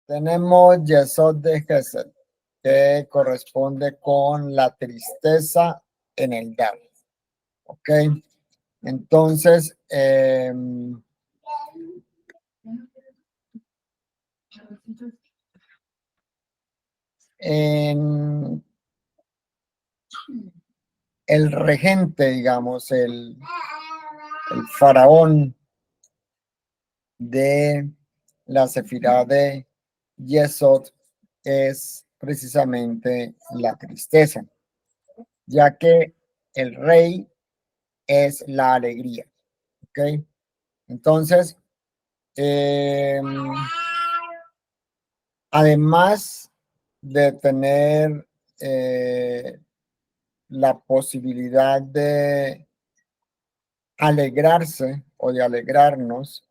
tenemos Yesod de Gesed, que corresponde con la tristeza en el dar. ¿Ok? Entonces, en el regente, digamos, el faraón de la Sefirá de Yesod es precisamente la tristeza, ya que el rey es la alegría. ¿Ok? Entonces, además de tener la posibilidad de alegrarse o de alegrarnos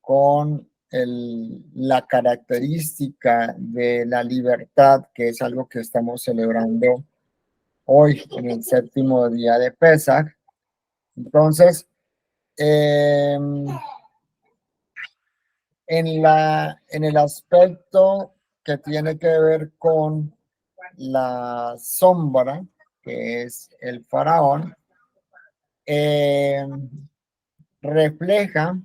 con la característica de la libertad, que es algo que estamos celebrando hoy en el séptimo día de Pesach. Entonces, en el aspecto que tiene que ver con la sombra, que es el faraón, refleja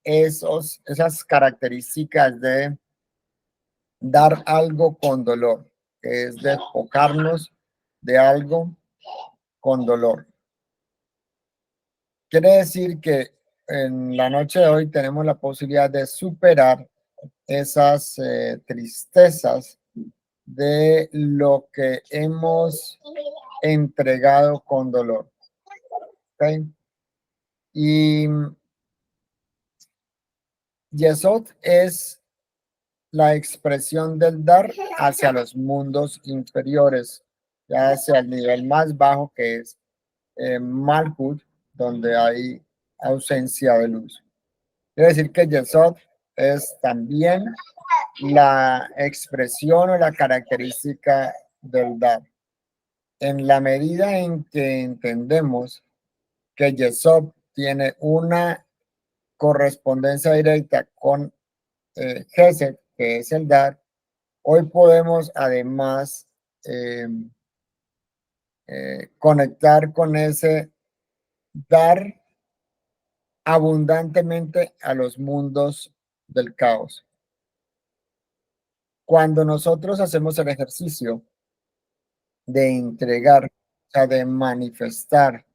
esas características de dar algo con dolor, que es despojarnos de algo con dolor. Quiere decir que en la noche de hoy tenemos la posibilidad de superar esas tristezas de lo que hemos entregado con dolor. ¿Okay? Y Yesod es la expresión del dar hacia los mundos inferiores, ya hacia el nivel más bajo que es Malhut, donde hay ausencia de luz. Quiere decir que Yesod es también la expresión o la característica del dar. En la medida en que entendemos que Yesod tiene una correspondencia directa con Gesed, que es el dar, hoy podemos además conectar con ese dar abundantemente a los mundos del caos. Cuando nosotros hacemos el ejercicio de entregar, o sea, de manifestar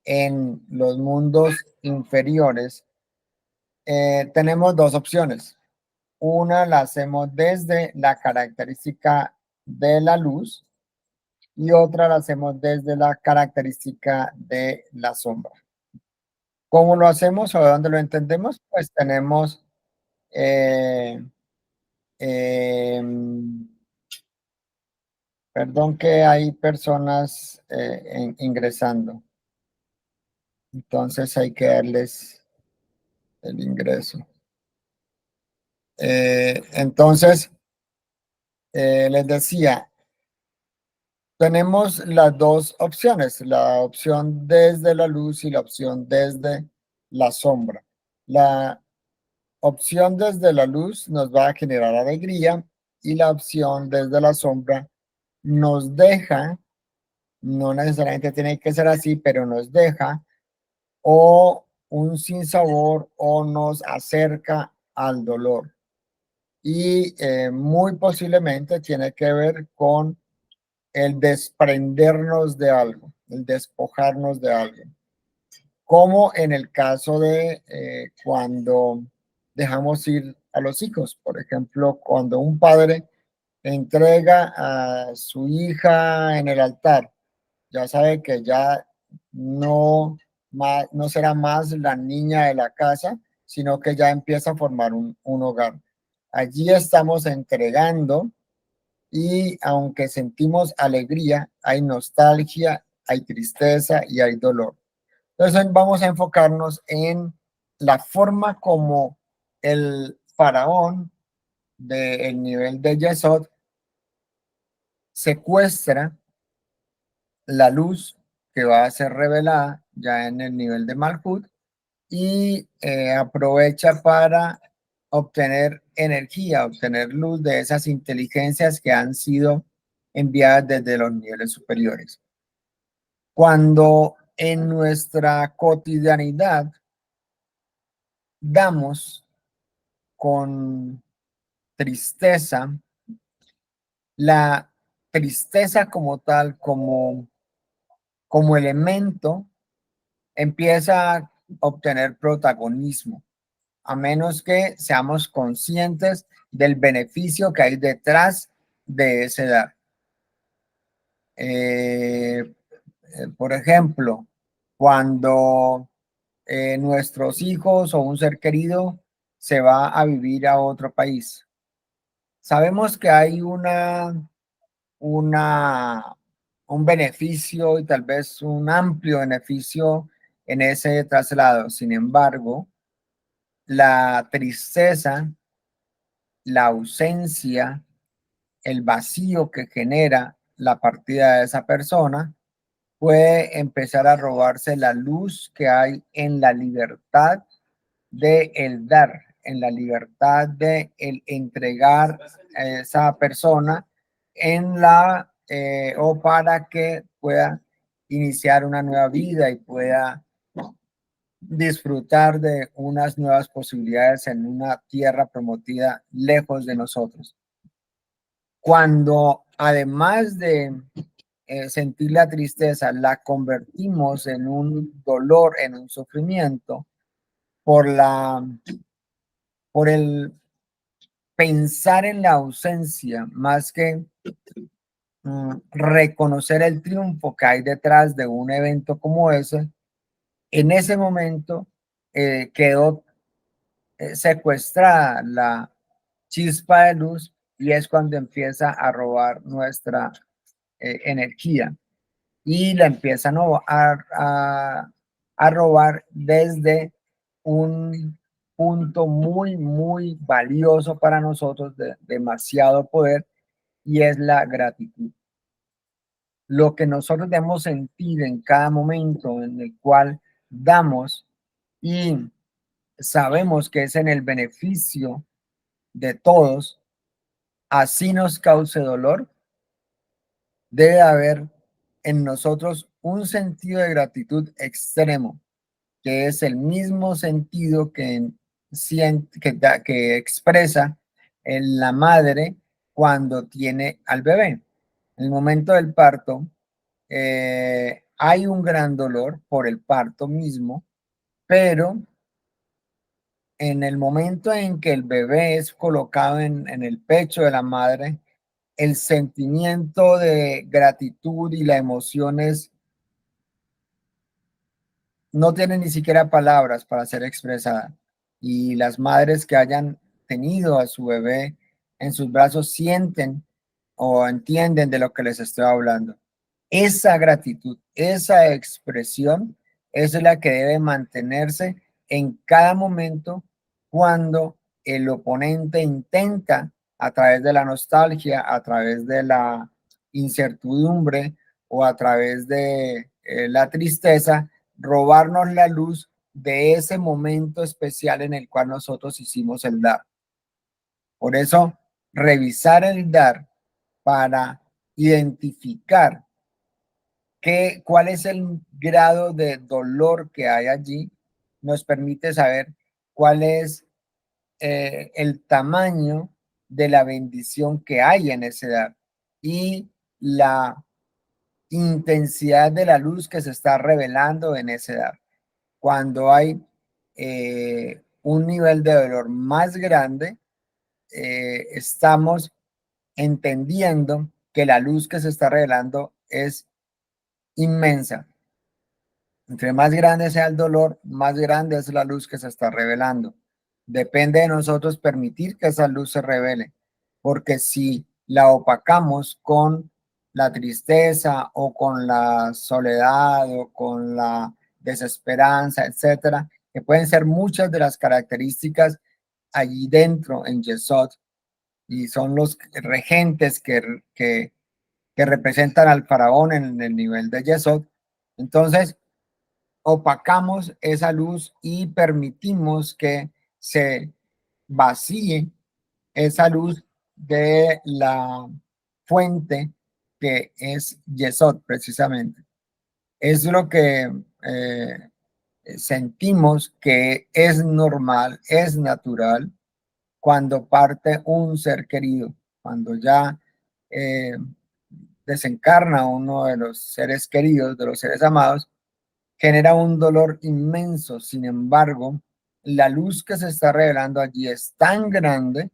en los mundos inferiores, tenemos dos opciones. Una la hacemos desde la característica de la luz y otra la hacemos desde la característica de la sombra. ¿Cómo lo hacemos o de dónde lo entendemos? Pues tenemos perdón que hay personas ingresando, entonces hay que darles el ingreso. Entonces, les decía, tenemos las dos opciones, la opción desde la luz y la opción desde la sombra. La opción desde la luz nos va a generar alegría y la opción desde la sombra nos deja, no necesariamente tiene que ser así, pero nos deja o un sinsabor o nos acerca al dolor. Y muy posiblemente tiene que ver con el desprendernos de algo, el despojarnos de algo. Como en el caso de cuando dejamos ir a los hijos. Por ejemplo, cuando un padre entrega a su hija en el altar, ya sabe que ya no será más la niña de la casa, sino que ya empieza a formar un hogar. Allí estamos entregando y aunque sentimos alegría, hay nostalgia, hay tristeza y hay dolor. Entonces vamos a enfocarnos en la forma como el faraón del nivel de Yesod secuestra la luz que va a ser revelada ya en el nivel de Malhut y aprovecha para obtener energía, obtener luz de esas inteligencias que han sido enviadas desde los niveles superiores. Cuando en nuestra cotidianidad damos con tristeza, la tristeza como tal, como elemento, empieza a obtener protagonismo, a menos que seamos conscientes del beneficio que hay detrás de ese dar. Por ejemplo, cuando nuestros hijos o un ser querido se va a vivir a otro país, sabemos que hay una, un beneficio y tal vez un amplio beneficio en ese traslado. Sin embargo, la tristeza, la ausencia, el vacío que genera la partida de esa persona puede empezar a robarse la luz que hay en la libertad de el dar, en la libertad de el entregar a esa persona en la o para que pueda iniciar una nueva vida y pueda disfrutar de unas nuevas posibilidades en una tierra prometida lejos de nosotros. Cuando además de sentir la tristeza, la convertimos en un dolor, en un sufrimiento, por por el pensar en la ausencia, más que reconocer el triunfo que hay detrás de un evento como ese, en ese momento quedó secuestrada la chispa de luz y es cuando empieza a robar nuestra energía y la empiezan a robar desde un punto muy valioso para nosotros, de demasiado poder, y es la gratitud. Lo que nosotros debemos sentir en cada momento en el cual damos y sabemos que es en el beneficio de todos, así nos cause dolor, debe haber en nosotros un sentido de gratitud extremo, que es el mismo sentido que expresa en la madre cuando tiene al bebé. En el momento del parto, hay un gran dolor por el parto mismo, pero en el momento en que el bebé es colocado en el pecho de la madre, el sentimiento de gratitud y la emoción no tiene ni siquiera palabras para ser expresada. Y las madres que hayan tenido a su bebé en sus brazos sienten o entienden de lo que les estoy hablando. Esa gratitud, esa expresión es la que debe mantenerse en cada momento cuando el oponente intenta, a través de la nostalgia, a través de la incertidumbre o a través de la tristeza, robarnos la luz de ese momento especial en el cual nosotros hicimos el dar. Por eso, revisar el dar para identificar cuál es el grado de dolor que hay allí, nos permite saber cuál es el tamaño de la bendición que hay en ese dar y la intensidad de la luz que se está revelando en ese dar. Cuando hay un nivel de dolor más grande, estamos entendiendo que la luz que se está revelando es inmensa. Entre más grande sea el dolor, más grande es la luz que se está revelando. Depende de nosotros permitir que esa luz se revele, porque si la opacamos con la tristeza o con la soledad o con la desesperanza, etcétera, que pueden ser muchas de las características allí dentro en Yesod, y son los regentes que representan al faraón en el nivel de Yesod. Entonces, opacamos esa luz y permitimos que se vacíe esa luz de la fuente que es Yesod precisamente. Es lo que sentimos que es normal, es natural cuando parte un ser querido, cuando ya eh, desencarna uno de los seres queridos, de los seres amados, genera un dolor inmenso. Sin embargo, la luz que se está revelando allí es tan grande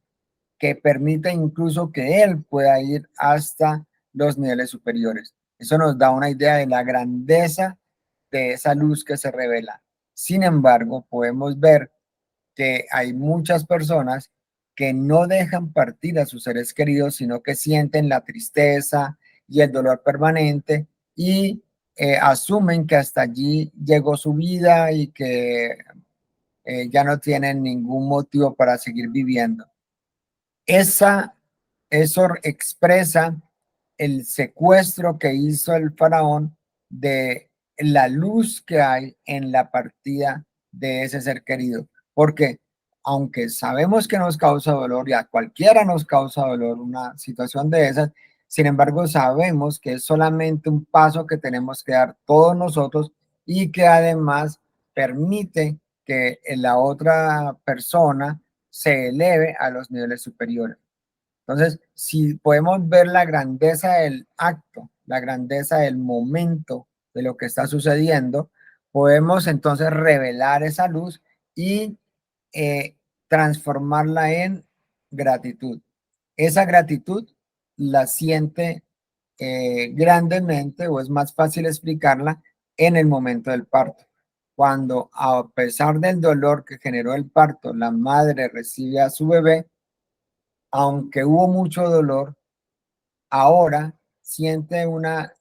que permite incluso que él pueda ir hasta los niveles superiores. Eso nos da una idea de la grandeza de esa luz que se revela. Sin embargo, podemos ver que hay muchas personas que no dejan partir a sus seres queridos, sino que sienten la tristeza y el dolor permanente y asumen que hasta allí llegó su vida y que ya no tienen ningún motivo para seguir viviendo. Esa, eso expresa el secuestro que hizo el faraón de la luz que hay en la partida de ese ser querido. Porque aunque sabemos que nos causa dolor y a cualquiera nos causa dolor una situación de esas, sin embargo sabemos que es solamente un paso que tenemos que dar todos nosotros y que además permite que la otra persona se eleve a los niveles superiores. Entonces, si podemos ver la grandeza del acto, la grandeza del momento de lo que está sucediendo, podemos entonces revelar esa luz y transformarla en gratitud. Esa gratitud la siente grandemente o es más fácil explicarla en el momento del parto. Cuando a pesar del dolor que generó el parto, la madre recibe a su bebé, aunque hubo mucho dolor, ahora siente una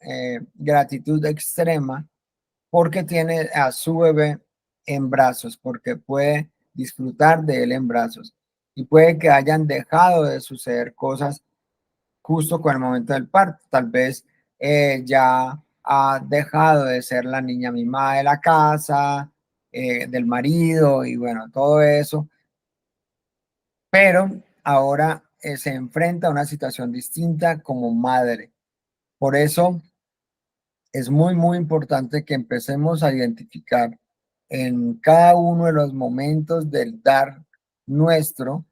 gratitud extrema porque tiene a su bebé en brazos, porque puede disfrutar de él en brazos. Y puede que hayan dejado de suceder cosas justo con el momento del parto. Tal vez ya ha dejado de ser la niña mimada de la casa, del marido y bueno, todo eso, pero ahora se enfrenta a una situación distinta como madre. Por eso es muy, muy importante que empecemos a identificar en cada uno de los momentos del dar nuestro,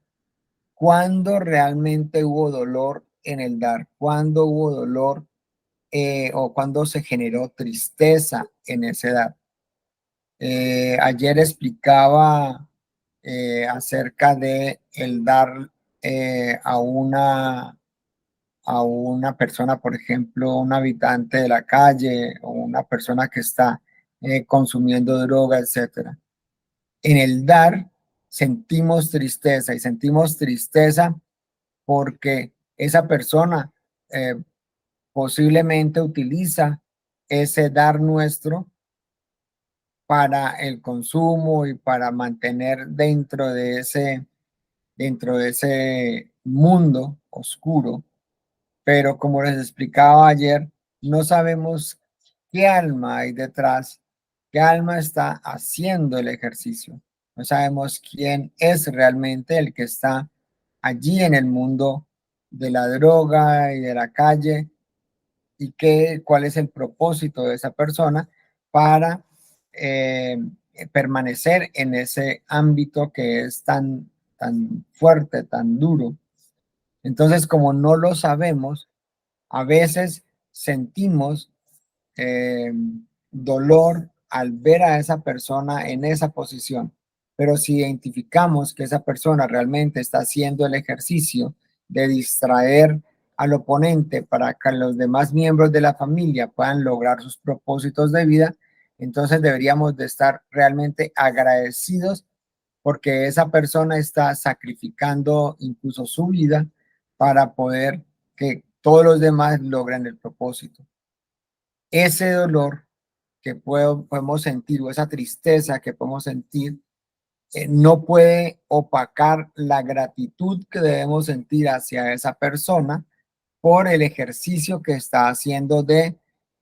cuando realmente hubo dolor en el dar, cuando hubo dolor o cuando se generó tristeza en esa edad. Ayer explicaba acerca de el dar a una persona, por ejemplo, un habitante de la calle o una persona que está consumiendo droga, etcétera. En el dar sentimos tristeza y sentimos tristeza porque esa persona eh, posiblemente utiliza ese dar nuestro para el consumo y para mantener dentro de ese mundo oscuro. Pero como les explicaba ayer, no sabemos qué alma hay detrás, qué alma está haciendo el ejercicio. No sabemos quién es realmente el que está allí en el mundo de la droga y de la calle y cuál es el propósito de esa persona para eh, permanecer en ese ámbito que es tan fuerte, tan duro. Entonces, como no lo sabemos, a veces sentimos eh, dolor al ver a esa persona en esa posición, pero si identificamos que esa persona realmente está haciendo el ejercicio de distraer al oponente para que los demás miembros de la familia puedan lograr sus propósitos de vida, entonces deberíamos de estar realmente agradecidos porque esa persona está sacrificando incluso su vida para poder que todos los demás logren el propósito. Ese dolor que podemos sentir o esa tristeza que podemos sentir no puede opacar la gratitud que debemos sentir hacia esa persona por el ejercicio que está haciendo de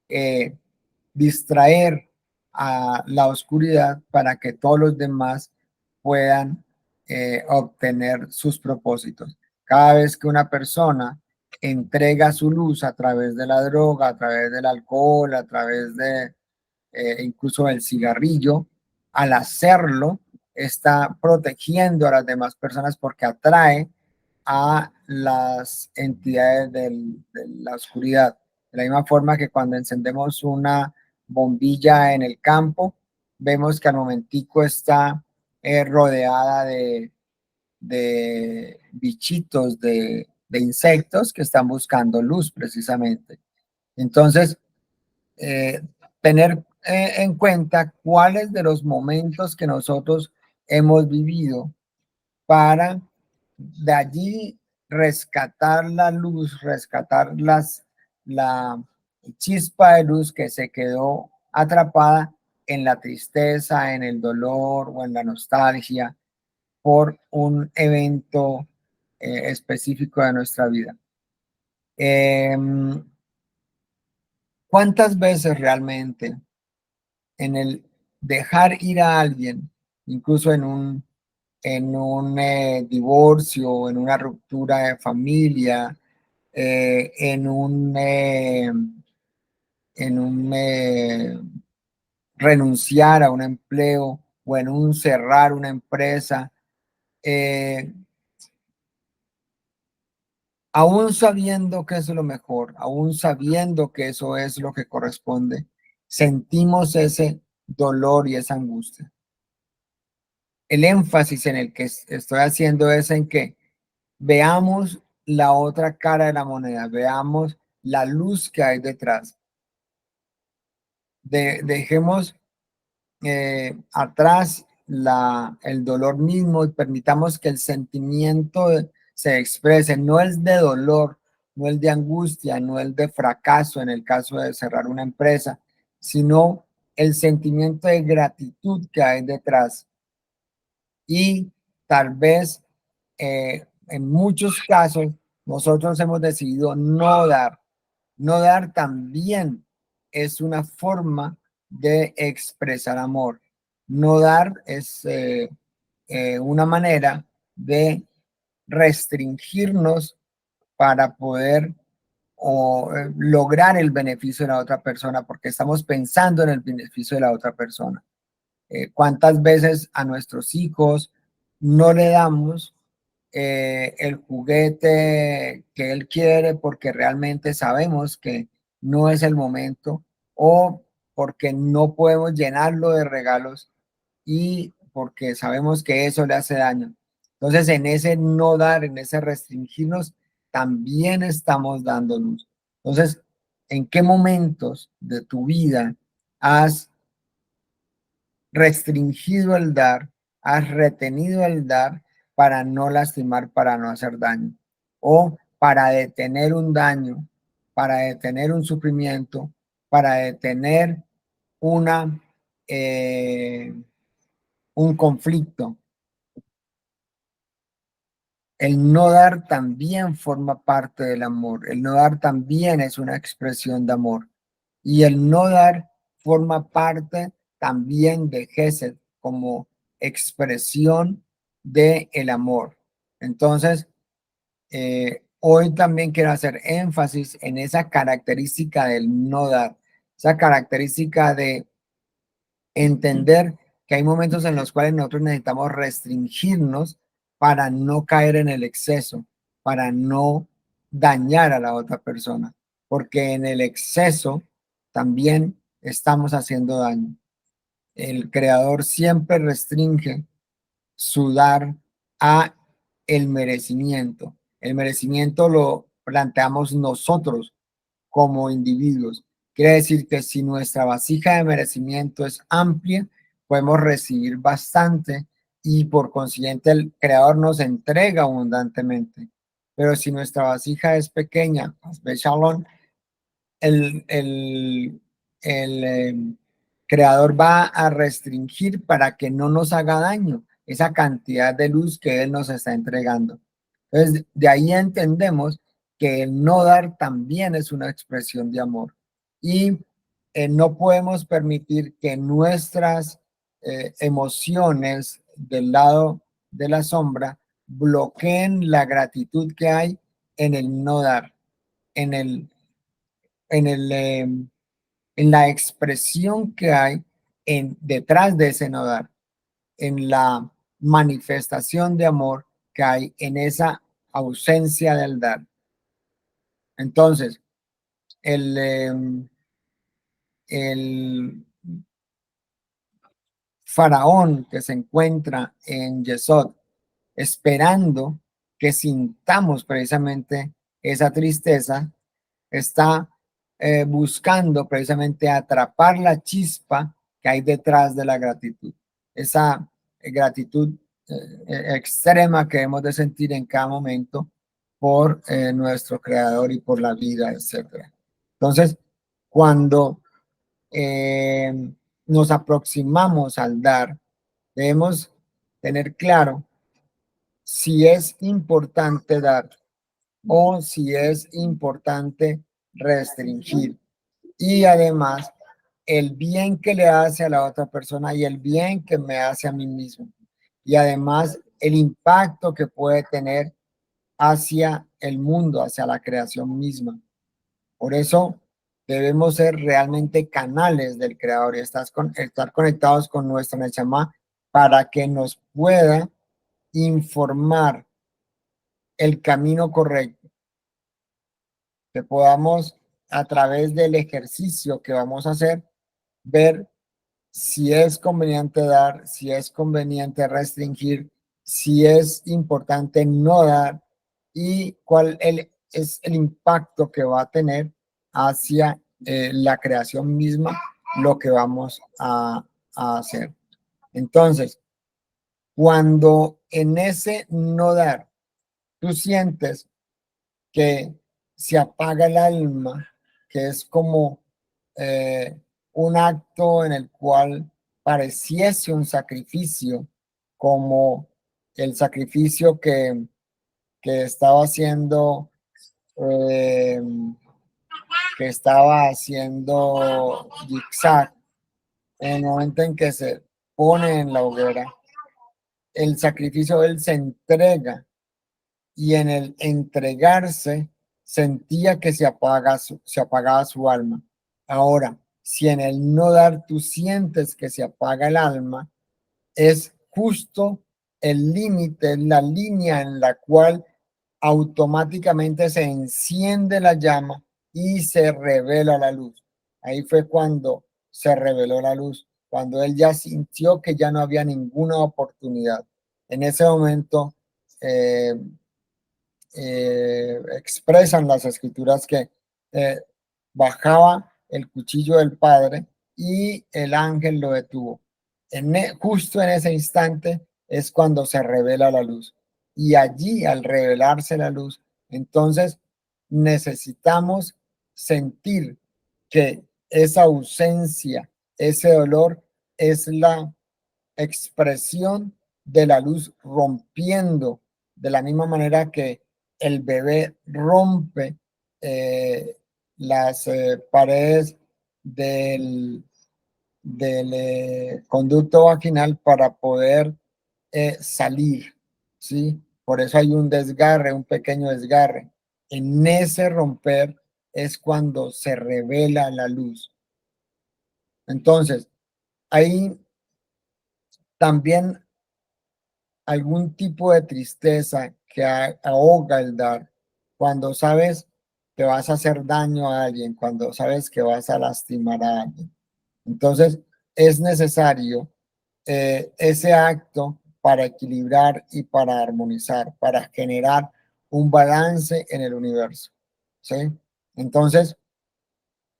eh, distraer a la oscuridad para que todos los demás puedan obtener sus propósitos. Cada vez que una persona entrega su luz a través de la droga, a través del alcohol, a través de incluso el cigarrillo, al hacerlo, está protegiendo a las demás personas porque atrae a las entidades de la oscuridad. De la misma forma que cuando encendemos una bombilla en el campo, vemos que al momentico está rodeada de bichitos, de insectos que están buscando luz precisamente. Entonces, eh, tener en cuenta cuáles de los momentos que nosotros hemos vivido para de allí rescatar la luz, rescatar la chispa de luz que se quedó atrapada en la tristeza, en el dolor o en la nostalgia por un evento específico de nuestra vida. Eh, ¿Cuántas veces realmente en el dejar ir a alguien, incluso en un divorcio, en una ruptura de familia, en un renunciar a un empleo o en un cerrar una empresa, eh, aún sabiendo que es lo mejor, aún sabiendo que eso es lo que corresponde, sentimos ese dolor y esa angustia. El énfasis en el que estoy haciendo es en que veamos la otra cara de la moneda, veamos la luz que hay detrás. Dejemos atrás el dolor mismo y permitamos que el sentimiento se exprese, no el de dolor, no el de angustia, no el de fracaso en el caso de cerrar una empresa, sino el sentimiento de gratitud que hay detrás. Y tal vez en muchos casos nosotros hemos decidido no dar. No dar también es una forma de expresar amor. No dar es una manera de restringirnos para poder lograr el beneficio de la otra persona, porque estamos pensando en el beneficio de la otra persona. ¿Cuántas veces a nuestros hijos no le damos el juguete que él quiere porque realmente sabemos que no es el momento o porque no podemos llenarlo de regalos y porque sabemos que eso le hace daño? Entonces, en ese no dar, en ese restringirnos, también estamos dando luz. Entonces, ¿en qué momentos de tu vida has restringido el dar, has retenido el dar para no lastimar, para no hacer daño, o para detener un daño, para detener un sufrimiento, para detener una, eh, un conflicto? El no dar también forma parte del amor. El no dar también es una expresión de amor. Y el no dar forma parte también de Gesed como expresión de el amor. Entonces, hoy también quiero hacer énfasis en esa característica del no dar, esa característica de entender que hay momentos en los cuales nosotros necesitamos restringirnos para no caer en el exceso, para no dañar a la otra persona, porque en el exceso también estamos haciendo daño. El creador siempre restringe su dar a el merecimiento. El merecimiento lo planteamos nosotros como individuos. Quiere decir que si nuestra vasija de merecimiento es amplia, podemos recibir bastante y por consiguiente el creador nos entrega abundantemente. Pero si nuestra vasija es pequeña, Shalom, el creador va a restringir para que no nos haga daño esa cantidad de luz que él nos está entregando. Entonces, de ahí entendemos que el no dar también es una expresión de amor y no podemos permitir que nuestras emociones del lado de la sombra bloqueen la gratitud que hay en el no dar, en el, en el, en la expresión que hay detrás de ese no dar, en la manifestación de amor que hay en esa ausencia del dar. Entonces, el faraón que se encuentra en Yesod, esperando que sintamos precisamente esa tristeza, está buscando precisamente atrapar la chispa que hay detrás de la gratitud, esa gratitud extrema que hemos de sentir en cada momento por nuestro creador y por la vida, etcétera. Entonces, cuando eh, nos aproximamos al dar, debemos tener claro si es importante dar o si es importante restringir. Y además, el bien que le hace a la otra persona y el bien que me hace a mí mismo. Y además, el impacto que puede tener hacia el mundo, hacia la creación misma. Por eso debemos ser realmente canales del Creador y estar conectados con nuestra Neshama para que nos pueda informar el camino correcto, que podamos a través del ejercicio que vamos a hacer, ver si es conveniente dar, si es conveniente restringir, si es importante no dar y cuál es el impacto que va a tener hacia la creación misma, lo que vamos a hacer. Entonces, cuando en ese no dar, tú sientes que se apaga el alma, que es como un acto en el cual pareciese un sacrificio, como el sacrificio que estaba haciendo, eh, Yitzhak en el momento en que se pone en la hoguera. El sacrificio, él se entrega y en el entregarse sentía que se apagaba su alma. Ahora, si en el no dar tú sientes que se apaga el alma, es justo el límite, la línea en la cual automáticamente se enciende la llama y se revela la luz. Ahí fue cuando se reveló la luz, cuando él ya sintió que ya no había ninguna oportunidad. En ese momento, eh, expresan las escrituras que eh, bajaba el cuchillo del Padre y el ángel lo detuvo. Justo en ese instante es cuando se revela la luz. Y allí, al revelarse la luz, entonces necesitamos sentir que esa ausencia, ese dolor, es la expresión de la luz rompiendo de la misma manera que el bebé rompe eh, las paredes del, del conducto vaginal para poder salir, ¿sí? Por eso hay un desgarre, un pequeño desgarre. En ese romper es cuando se revela la luz. Entonces, ahí también algún tipo de tristeza que ahoga el dar, cuando sabes que vas a hacer daño a alguien, cuando sabes que vas a lastimar a alguien. Entonces, es necesario ese acto para equilibrar y para armonizar, para generar un balance en el universo. ¿Sí? Entonces,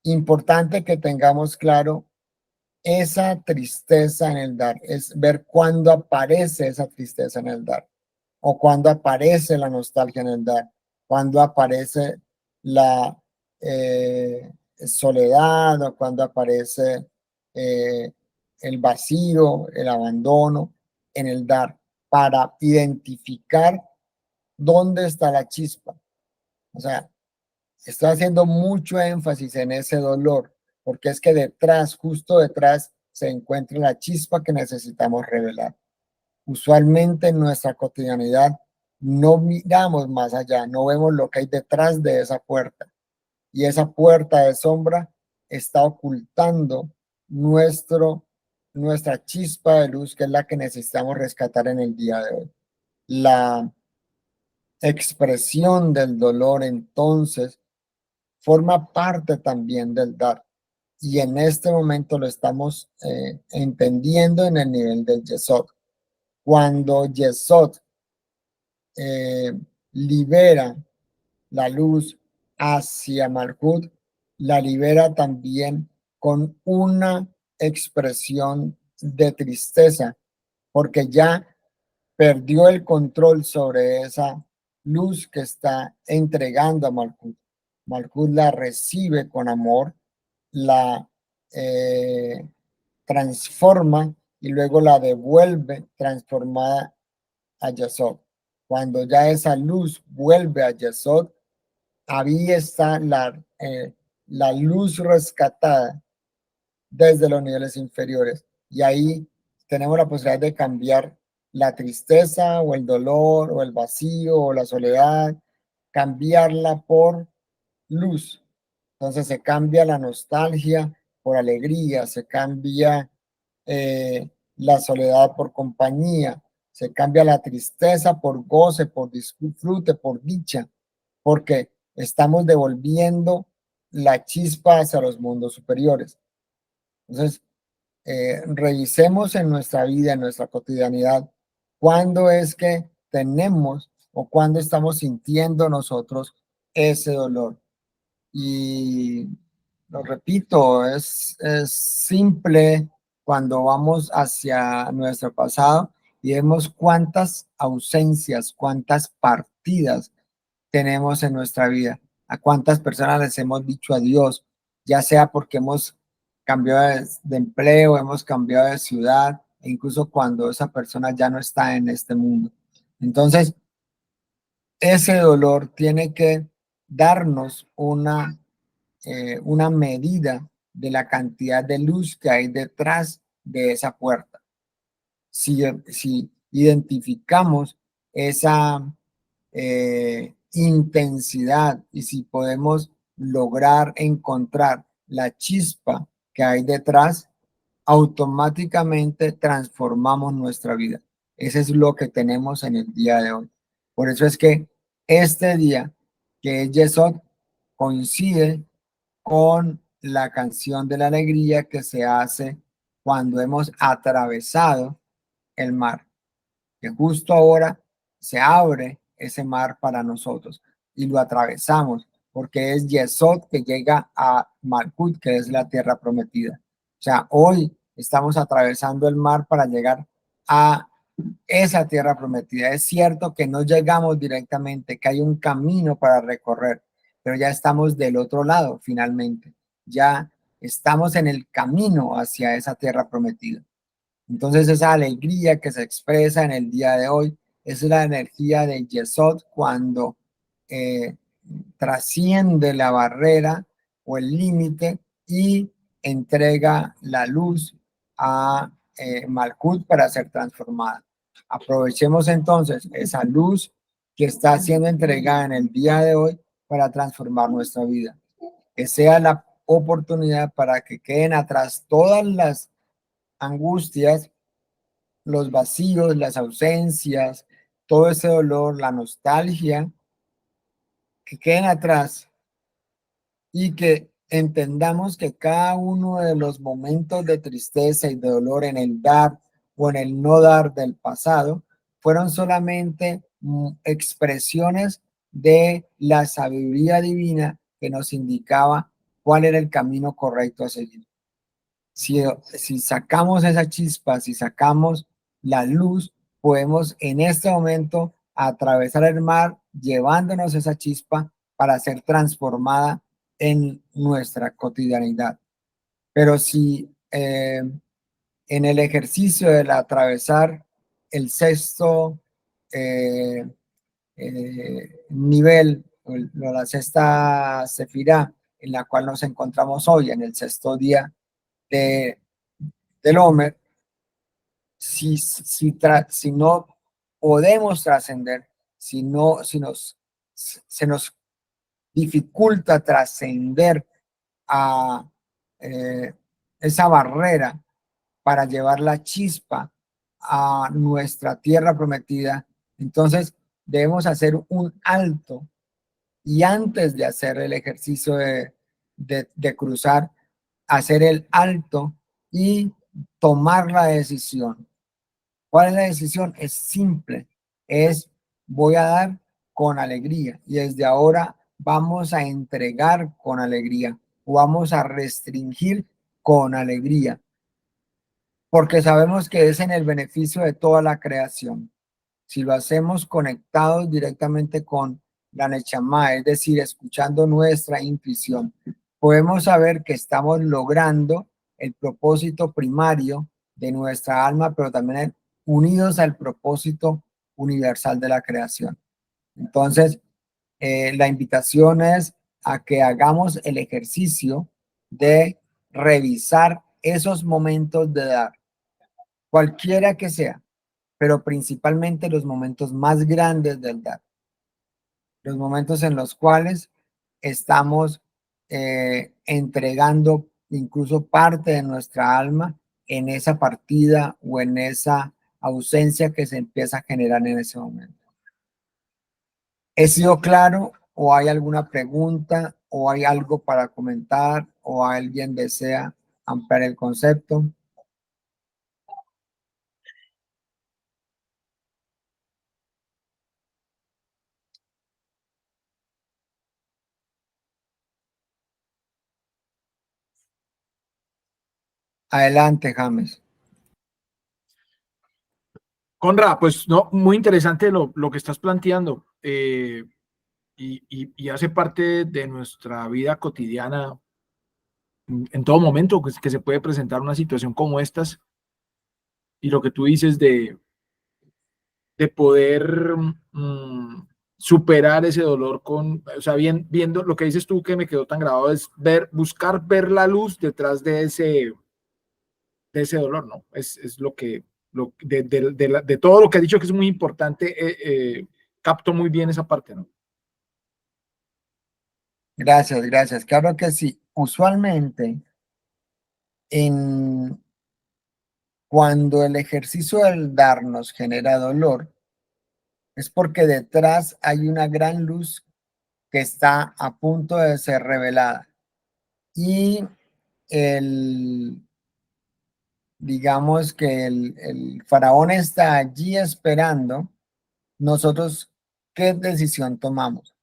importante que tengamos claro esa tristeza en el dar, es ver cuándo aparece esa tristeza en el dar, o cuándo aparece la nostalgia en el dar, cuándo aparece la soledad, o cuándo aparece eh, el vacío, el abandono en el dar, para identificar dónde está la chispa. O sea, estoy haciendo mucho énfasis en ese dolor, porque es que detrás, justo detrás, se encuentra la chispa que necesitamos revelar. Usualmente en nuestra cotidianidad no miramos más allá, no vemos lo que hay detrás de esa puerta. Y esa puerta de sombra está ocultando nuestra chispa de luz, que es la que necesitamos rescatar en el día de hoy. La expresión del dolor entonces forma parte también del dar. Y en este momento lo estamos entendiendo en el nivel del Yesod. Cuando Yesod eh, libera la luz hacia Malhut, la libera también con una expresión de tristeza, porque ya perdió el control sobre esa luz que está entregando a Malhut. Malhut la recibe con amor, la eh, transforma y luego la devuelve transformada a Yesod. Cuando ya esa luz vuelve a Yesod, ahí está la luz rescatada desde los niveles inferiores. Y ahí tenemos la posibilidad de cambiar la tristeza o el dolor o el vacío o la soledad, cambiarla por luz. Entonces se cambia la nostalgia por alegría, se cambia la soledad por compañía, se cambia la tristeza por goce, por disfrute, por dicha, porque estamos devolviendo la chispa hacia los mundos superiores. Entonces, revisemos en nuestra vida, en nuestra cotidianidad, cuándo es que tenemos o cuándo estamos sintiendo nosotros ese dolor. Y lo repito, es simple cuando vamos hacia nuestro pasado y vemos cuántas ausencias, cuántas partidas tenemos en nuestra vida, a cuántas personas les hemos dicho adiós, ya sea porque hemos cambiado de empleo, hemos cambiado de ciudad, e incluso cuando esa persona ya no está en este mundo. Entonces, ese dolor tiene que darnos una medida de la cantidad de luz que hay detrás de esa puerta. Si identificamos esa intensidad y si podemos lograr encontrar la chispa que hay detrás, automáticamente transformamos nuestra vida. Eso es lo que tenemos en el día de hoy. Por eso es que este día, que es Yesod, coincide con la canción de la alegría que se hace cuando hemos atravesado el mar, que justo ahora se abre ese mar para nosotros y lo atravesamos, porque es Yesod que llega a Malkut, que es la tierra prometida. O sea, hoy estamos atravesando el mar para llegar a esa tierra prometida. Es cierto que no llegamos directamente, que hay un camino para recorrer, pero ya estamos del otro lado finalmente. Ya estamos en el camino hacia esa tierra prometida. Entonces esa alegría que se expresa en el día de hoy es la energía de Yesod cuando eh, trasciende la barrera o el límite y entrega la luz a Malkut para ser transformada. Aprovechemos entonces esa luz que está siendo entregada en el día de hoy para transformar nuestra vida. Que sea la oportunidad para que queden atrás todas las angustias, los vacíos, las ausencias, todo ese dolor, la nostalgia, que queden atrás y que entendamos que cada uno de los momentos de tristeza y de dolor en el dar o en el no dar del pasado fueron solamente expresiones de la sabiduría divina que nos indicaba cuál era el camino correcto a seguir. Si sacamos esa chispa, si sacamos la luz, podemos en este momento atravesar el mar llevándonos esa chispa para ser transformada en nuestra cotidianidad. Pero si en el ejercicio del atravesar el sexto eh, nivel, o la sexta sefirá en la cual nos encontramos hoy, en el sexto día de, del Homer, si no podemos trascender, se nos dificulta trascender a esa barrera para llevar la chispa a nuestra tierra prometida, entonces debemos hacer un alto y antes de hacer el ejercicio de cruzar, hacer el alto y tomar la decisión. ¿Cuál es la decisión? Es simple, es voy a dar con alegría y desde ahora vamos a entregar con alegría o vamos a restringir con alegría, porque sabemos que es en el beneficio de toda la creación. Si lo hacemos conectados directamente con la Nechama, es decir, escuchando nuestra intuición, podemos saber que estamos logrando el propósito primario de nuestra alma, pero también unidos al propósito universal de la creación. Entonces, la invitación es a que hagamos el ejercicio de revisar esos momentos de dar, cualquiera que sea, pero principalmente los momentos más grandes del dar, los momentos en los cuales estamos entregando incluso parte de nuestra alma en esa partida o en esa ausencia que se empieza a generar en ese momento. ¿He sido claro o hay alguna pregunta o hay algo para comentar o alguien desea ampliar el concepto? Adelante, James. Conra, pues no, muy interesante lo que estás planteando y hace parte de nuestra vida cotidiana en todo momento que se puede presentar una situación como estas y lo que tú dices de poder superar ese dolor con, o sea, viendo lo que dices tú que me quedó tan grabado es buscar ver la luz detrás de ese dolor, ¿no? Es lo que, de todo lo que has dicho que es muy importante, capto muy bien esa parte, ¿no? Gracias, gracias. Claro que sí. Usualmente, en, cuando el ejercicio del dar nos genera dolor, es porque detrás hay una gran luz que está a punto de ser revelada. Y el, digamos que el faraón está allí esperando nosotros qué decisión tomamos.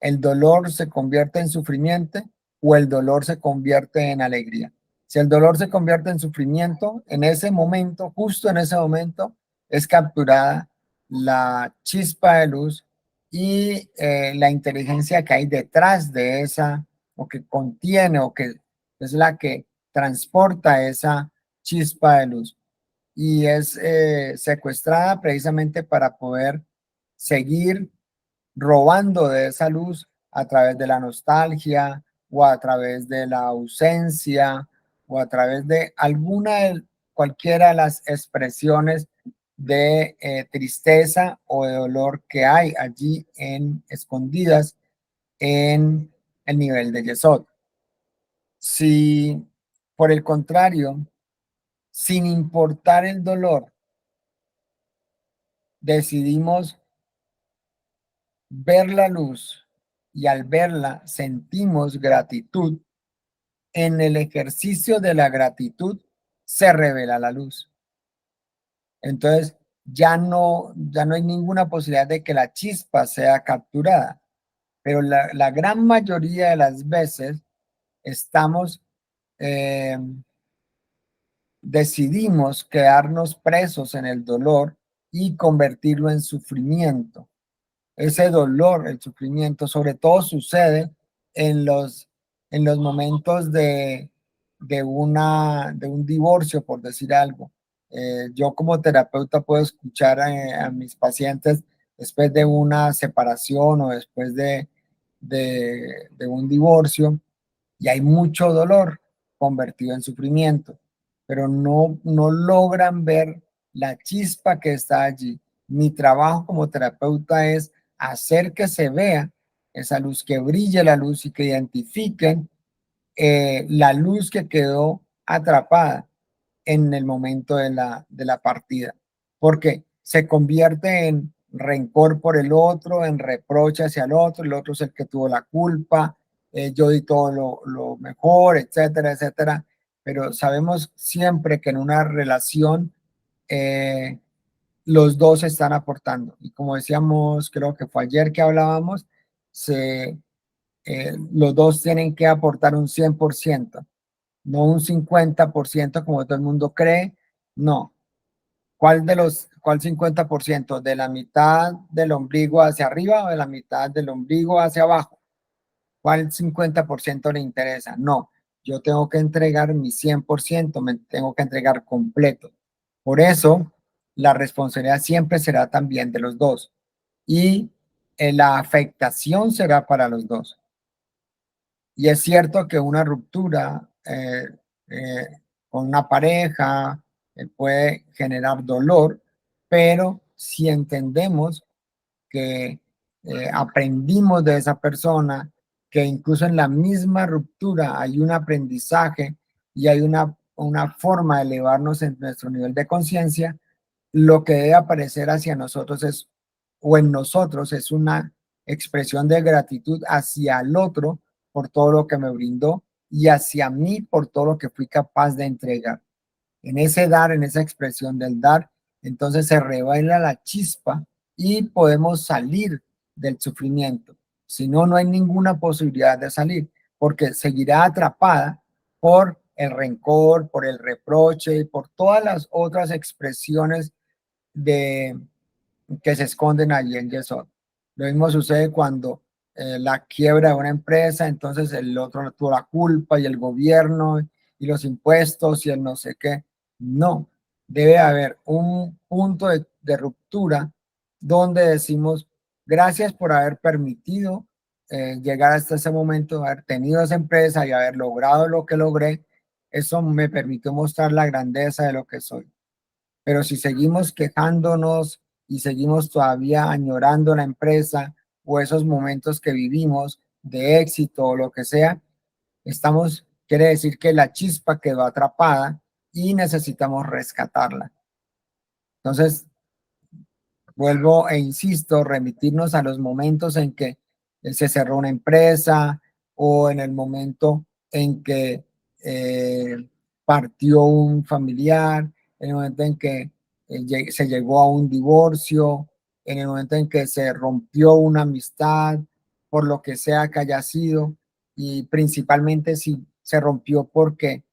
¿El dolor se convierte en sufrimiento o el dolor se convierte en alegría? Si el dolor se convierte en sufrimiento, en ese momento, justo en ese momento, es capturada la chispa de luz y la inteligencia que hay detrás de esa, o que contiene, o que es la que transporta esa chispa de luz. Y es secuestrada precisamente para poder seguir robando de esa luz a través de la nostalgia o a través de la ausencia o a través de cualquiera de las expresiones de tristeza o de dolor que hay allí escondidas en el nivel de Yesod. Si, por el contrario, sin importar el dolor, decidimos ver la luz y al verla sentimos gratitud, en el ejercicio de la gratitud se revela la luz. Entonces ya no hay ninguna posibilidad de que la chispa sea capturada, pero la gran mayoría de las veces estamos, eh, decidimos quedarnos presos en el dolor y convertirlo en sufrimiento. Ese dolor, el sufrimiento, sobre todo sucede en en los momentos de un divorcio, por decir algo. Yo como terapeuta puedo escuchar a mis pacientes después de una separación o después de un divorcio y hay mucho dolor convertido en sufrimiento, pero no logran ver la chispa que está allí. Mi trabajo como terapeuta es hacer que se vea esa luz, que brille la luz y que identifiquen la luz que quedó atrapada en el momento de la partida, porque se convierte en rencor por el otro, en reproche hacia el otro es el que tuvo la culpa, yo di todo lo mejor, etcétera, etcétera. Pero sabemos siempre que en una relación eh, los dos están aportando. Y como decíamos, creo que fue ayer que hablábamos, los dos tienen que aportar un 100%, no un 50% como todo el mundo cree, no. ¿Cuál 50%? ¿De la mitad del ombligo hacia arriba o de la mitad del ombligo hacia abajo? ¿Cuál 50% le interesa? No, yo tengo que entregar mi 100%, me tengo que entregar completo. Por eso, la responsabilidad siempre será también de los dos y la afectación será para los dos. Y es cierto que una ruptura eh, con una pareja puede generar dolor, pero si entendemos que aprendimos de esa persona, que incluso en la misma ruptura hay un aprendizaje y hay una forma de elevarnos en nuestro nivel de conciencia, lo que debe aparecer hacia nosotros es, o en nosotros, es una expresión de gratitud hacia el otro por todo lo que me brindó y hacia mí por todo lo que fui capaz de entregar. En ese dar, en esa expresión del dar, entonces se revela la chispa y podemos salir del sufrimiento. Si no, no hay ninguna posibilidad de salir, porque seguirá atrapada por el rencor, por el reproche y por todas las otras expresiones de que se esconden allí en Yesod. Lo mismo sucede cuando la quiebra de una empresa, entonces el otro tuvo la culpa y el gobierno y los impuestos y el no sé qué. No, debe haber un punto de ruptura donde decimos gracias por haber permitido llegar hasta ese momento, haber tenido esa empresa y haber logrado lo que logré. Eso me permitió mostrar la grandeza de lo que soy. Pero si seguimos quejándonos y seguimos todavía añorando la empresa o esos momentos que vivimos de éxito o lo que sea, quiere decir que la chispa quedó atrapada y necesitamos rescatarla. Entonces, vuelvo e insisto, remitirnos a los momentos en que se cerró una empresa o en el momento en que partió un familiar, en el momento en que se llegó a un divorcio, en el momento en que se rompió una amistad, por lo que sea que haya sido, y principalmente si se rompió porque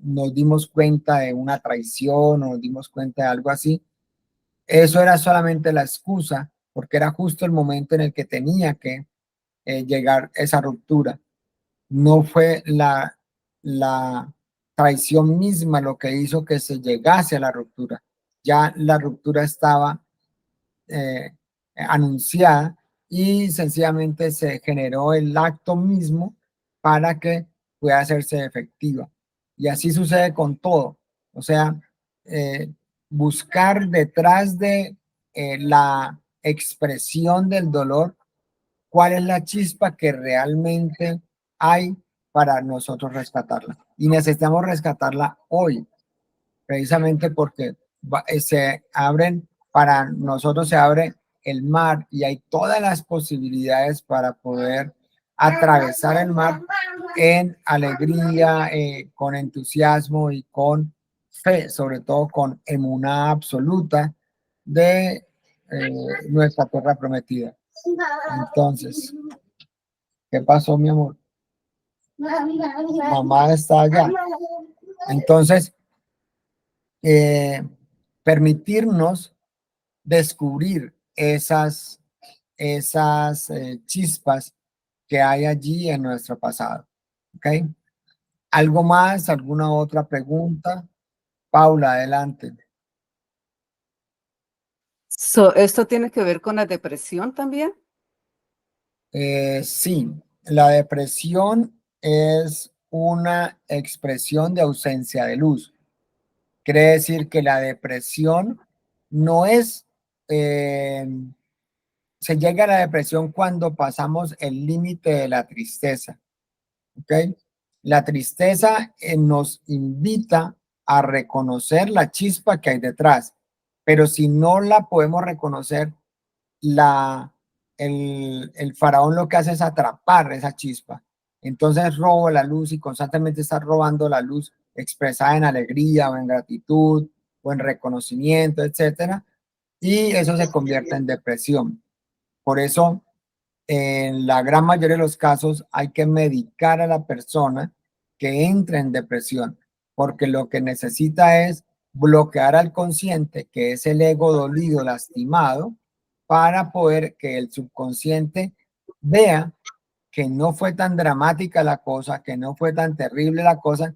nos dimos cuenta de una traición o nos dimos cuenta de algo así. Eso era solamente la excusa, porque era justo el momento en el que tenía que llegar esa ruptura. No fue la traición misma lo que hizo que se llegase a la ruptura. Ya la ruptura estaba anunciada y sencillamente se generó el acto mismo para que pueda hacerse efectiva. Y así sucede con todo. O sea, eh, buscar detrás de la expresión del dolor, cuál es la chispa que realmente hay para nosotros rescatarla. Y necesitamos rescatarla hoy, precisamente porque se abren, para nosotros se abre el mar y hay todas las posibilidades para poder atravesar el mar en alegría, con entusiasmo y con fe, sobre todo con emuná absoluta de nuestra tierra prometida. Entonces, ¿qué pasó, mi amor? Mamá está allá. Entonces, permitirnos descubrir esas chispas que hay allí en nuestro pasado. ¿Ok? ¿Algo más? ¿Alguna otra pregunta? Paula, adelante. ¿Esto tiene que ver con la depresión también? Sí, la depresión es una expresión de ausencia de luz Quiere decir que la depresión no es, se llega a la depresión cuando pasamos el límite de la tristeza, ¿ok? La tristeza nos invita a reconocer la chispa que hay detrás, pero si no la podemos reconocer, el faraón lo que hace es atrapar esa chispa. Entonces robo la luz y constantemente está robando la luz expresada en alegría o en gratitud o en reconocimiento, etcétera. Y eso se convierte en depresión. Por eso, en la gran mayoría de los casos, hay que medicar a la persona que entra en depresión, porque lo que necesita es bloquear al consciente, que es el ego dolido, lastimado, para poder que el subconsciente vea que no fue tan dramática la cosa, que no fue tan terrible la cosa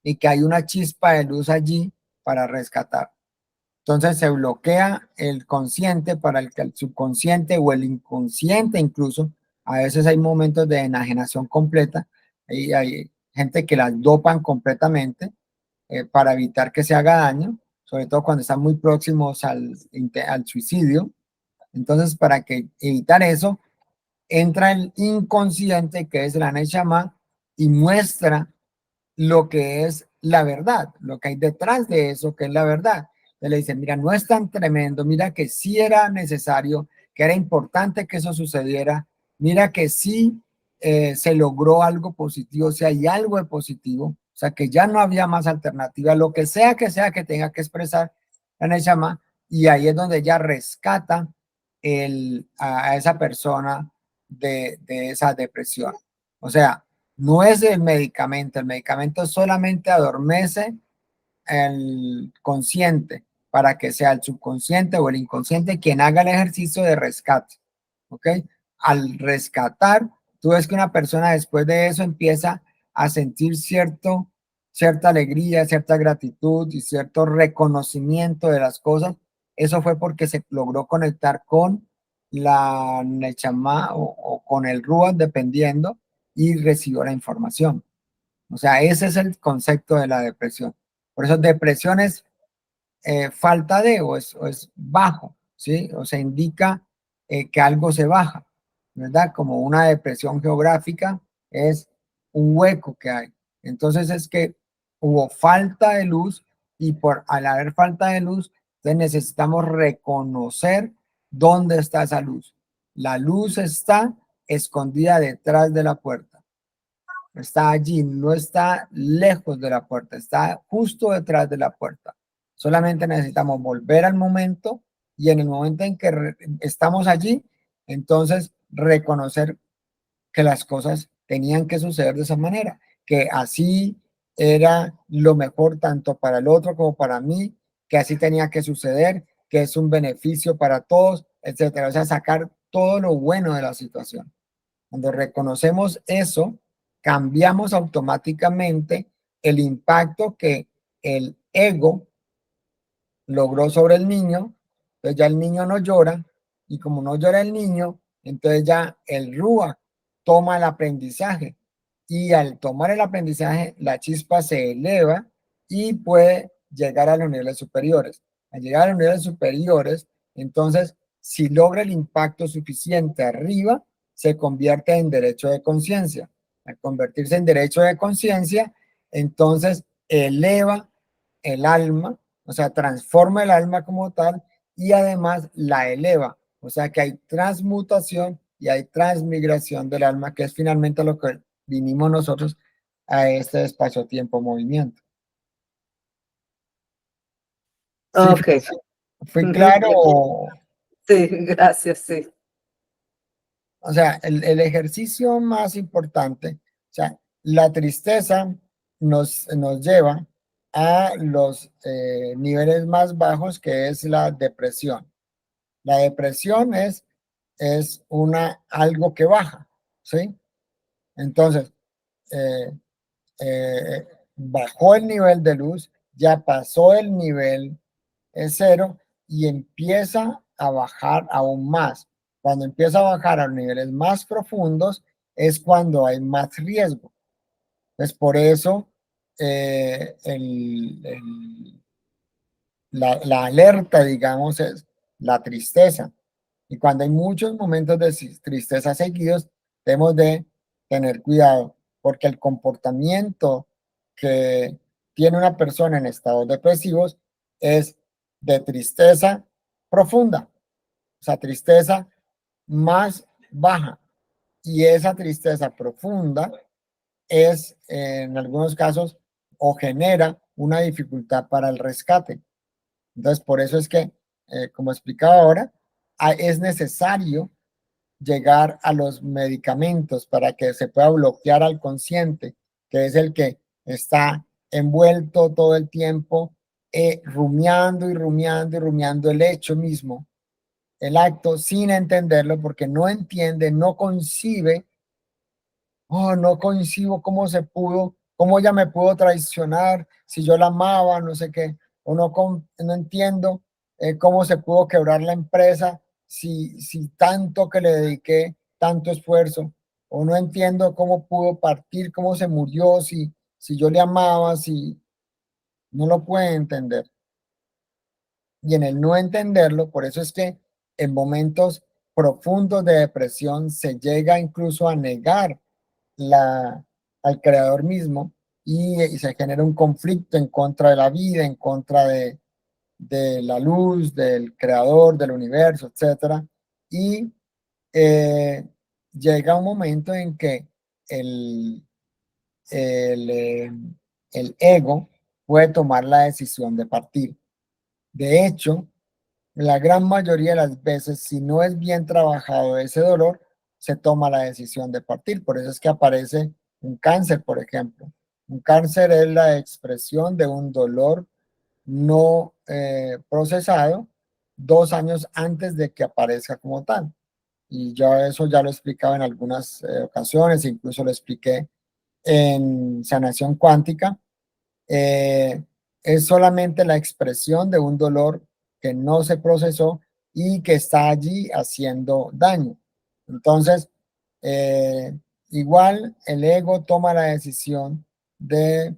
y que hay una chispa de luz allí para rescatar. Entonces se bloquea el consciente para el que el subconsciente o el inconsciente incluso, a veces hay momentos de enajenación completa, y hay gente que las dopan completamente para evitar que se haga daño, sobre todo cuando están muy próximos al suicidio. Entonces, para que evitar eso, entra el inconsciente, que es la Neshama, y muestra lo que es la verdad, lo que hay detrás de eso, que es la verdad. Le dicen, mira, no es tan tremendo, mira que sí era necesario, que era importante que eso sucediera, mira que sí se logró algo positivo, si hay algo de positivo, o sea que ya no había más alternativa, lo que sea que tenga que expresar la Neshama, y ahí es donde ella rescata a esa persona de esa depresión. O sea, no es el medicamento solamente adormece el consciente para que sea el subconsciente o el inconsciente quien haga el ejercicio de rescate, ¿ok? Al rescatar, tú ves que una persona después de eso empieza a sentir cierta alegría, cierta gratitud y cierto reconocimiento de las cosas. Eso fue porque se logró conectar con la Nechama o con el Ruach, dependiendo, y recibió la información. O sea, ese es el concepto de la depresión. Por eso depresión es falta de o es bajo, ¿sí? O sea, indica que algo se baja, ¿verdad? Como una depresión geográfica es un hueco que hay. Entonces es que hubo falta de luz y al haber falta de luz, entonces necesitamos reconocer dónde está esa luz. La luz está escondida detrás de la puerta. Está allí, no está lejos de la puerta, está justo detrás de la puerta. Solamente necesitamos volver al momento y en el momento en que estamos allí, entonces reconocer que las cosas tenían que suceder de esa manera, que así era lo mejor tanto para el otro como para mí, que así tenía que suceder, que es un beneficio para todos, etcétera. O sea, sacar todo lo bueno de la situación. Cuando reconocemos eso, cambiamos automáticamente el impacto que el ego logró sobre el niño. Entonces ya el niño no llora, y como no llora el niño, entonces ya el Ruach toma el aprendizaje, y al tomar el aprendizaje la chispa se eleva y puede llegar a los niveles superiores. Al llegar a los niveles superiores, entonces si logra el impacto suficiente arriba, se convierte en derecho de conciencia. Al convertirse en derecho de conciencia, entonces eleva el alma, o sea, transforma el alma como tal y además la eleva. O sea que hay transmutación y hay transmigración del alma, que es finalmente lo que vinimos nosotros a este espacio-tiempo movimiento. ¿Sí, Ok. fui claro? Sí, gracias, sí. O sea, el ejercicio más importante, o sea, la tristeza nos lleva a los niveles más bajos, que es la depresión. La depresión es algo que baja, ¿sí? Entonces, eh, bajó el nivel de luz, ya pasó el nivel cero y empieza a bajar aún más. Cuando empieza a bajar a los niveles más profundos es cuando hay más riesgo. Pues por eso la alerta, digamos, es la tristeza. Y cuando hay muchos momentos de tristeza seguidos, debemos de tener cuidado, porque el comportamiento que tiene una persona en estados depresivos es de tristeza profunda, o sea, tristeza más baja. Y esa tristeza profunda es, en algunos casos, o genera una dificultad para el rescate. Entonces, por eso es que, como explicaba ahora, es necesario llegar a los medicamentos para que se pueda bloquear al consciente, que es el que está envuelto todo el tiempo, rumiando y rumiando y rumiando el hecho mismo, el acto, sin entenderlo, porque no entiende, no concibe. Oh, no coincido cómo se pudo, cómo ella me pudo traicionar, si yo la amaba, no sé qué, o no, no entiendo cómo se pudo quebrar la empresa si tanto que le dediqué, tanto esfuerzo, o no entiendo cómo pudo partir, cómo se murió, si yo le amaba, si no lo puede entender. Y en el no entenderlo, por eso es que en momentos profundos de depresión se llega incluso a negar al creador mismo y se genera un conflicto en contra de la vida, en contra de la luz, del creador, del universo, etcétera. Y eh, llega un momento en que el, el, eh, el ego puede tomar la decisión de partir. De hecho, la gran mayoría de las veces, si no es bien trabajado ese dolor, se toma la decisión de partir. Por eso es que aparece un cáncer, por ejemplo. Un cáncer es la expresión de un dolor no procesado 2 años antes de que aparezca como tal. Y ya eso ya lo he explicado en algunas ocasiones, incluso lo expliqué en sanación cuántica. eh, es solamente la expresión de un dolor que no se procesó y que está allí haciendo daño. Entonces, eh, igual el ego toma la decisión de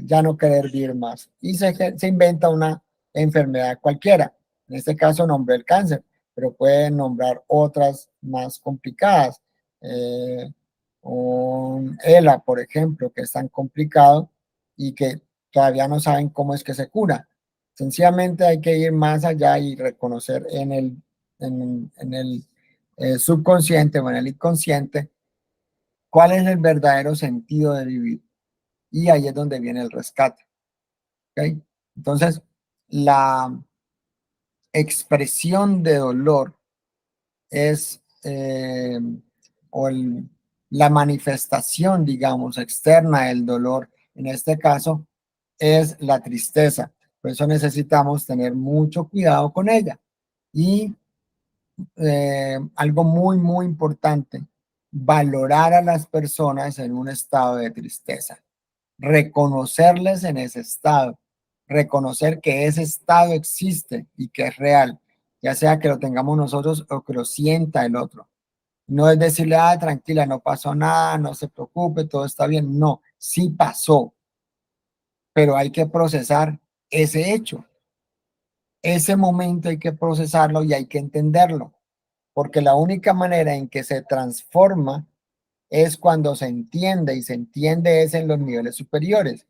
ya no querer vivir más y se inventa una enfermedad cualquiera. En este caso nombré el cáncer, pero pueden nombrar otras más complicadas. Un ELA, por ejemplo, que es tan complicado y que todavía no saben cómo es que se cura. Sencillamente hay que ir más allá y reconocer en el subconsciente o en el inconsciente cuál es el verdadero sentido de vivir. Y ahí es donde viene el rescate. ¿Okay? Entonces, la expresión de dolor es, la manifestación, digamos, externa del dolor, en este caso, es la tristeza. Por eso necesitamos tener mucho cuidado con ella. Y algo muy, muy importante, valorar a las personas en un estado de tristeza, reconocerles en ese estado, reconocer que ese estado existe y que es real, ya sea que lo tengamos nosotros o que lo sienta el otro. No es decirle, ah, tranquila, no pasó nada, no se preocupe, todo está bien. No, sí pasó, pero hay que procesar ese hecho. Ese momento hay que procesarlo y hay que entenderlo, porque la única manera en que se transforma es cuando se entiende, y se entiende es en los niveles superiores.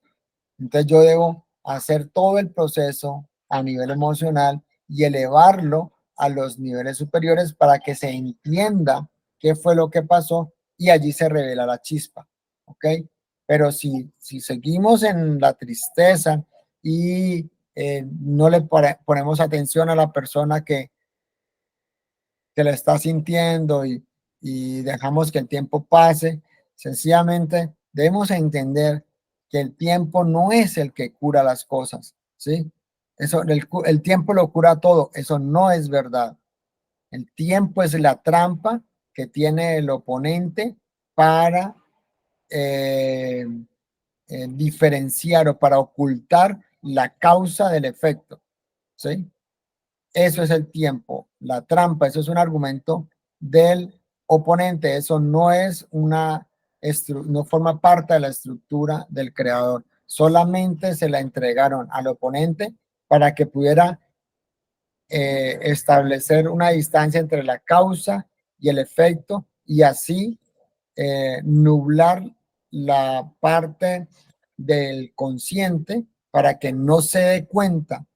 Entonces yo debo hacer todo el proceso a nivel emocional y elevarlo a los niveles superiores para que se entienda qué fue lo que pasó y allí se revela la chispa, ¿ok? Pero si seguimos en la tristeza y no le ponemos atención a la persona que la está sintiendo y dejamos que el tiempo pase, sencillamente debemos entender que el tiempo no es el que cura las cosas, ¿sí? Eso, el tiempo lo cura todo, eso no es verdad. El tiempo es la trampa que tiene el oponente para eh, diferenciar o para ocultar la causa del efecto, ¿sí? Eso es el tiempo, la trampa, eso es un argumento del oponente, eso no es no forma parte de la estructura del creador, solamente se la entregaron al oponente para que pudiera establecer una distancia entre la causa y el efecto y así nublar la parte del consciente para que no se dé cuenta